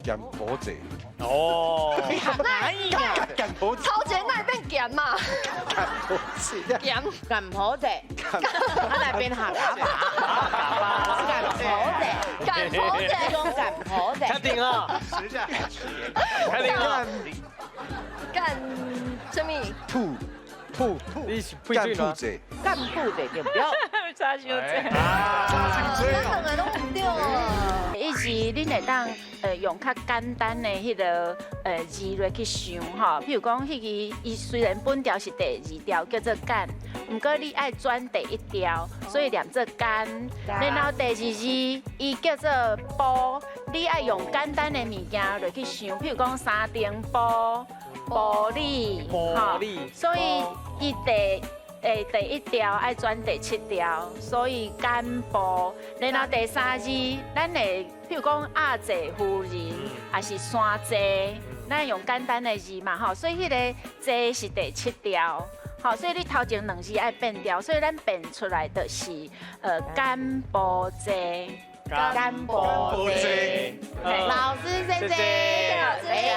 咸婆子，哦，哪一个？咸婆子，超前那变咸嘛，咸婆子，咸干婆子，他那边客家话，干婆子，干婆子，用干婆子，确定啊？吃下来吃盐，确定啊？干什么？吐，你是配干对吗？吐子，干婆子对不对？差伤济。咱两个拢唔对哦。以及恁会当用较简单的迄个字来去想吼，譬如讲迄个伊虽然本调是第二调叫做干，毋过你爱转第一调，所以念做干。然后第二字伊叫做煲，你爱用简单的物件来去想，譬如讲三重煲、玻璃，玻璃所以伊第一条爱转第七条，所以干部。然后第三字，咱会譬如讲阿姐夫人，还是山姐，咱用简单的字嘛吼，所以迄个姐是第七条。好，所以你头前两字爱变调，所以咱变出来的是干部姐。干婆子，老师先生，谢谢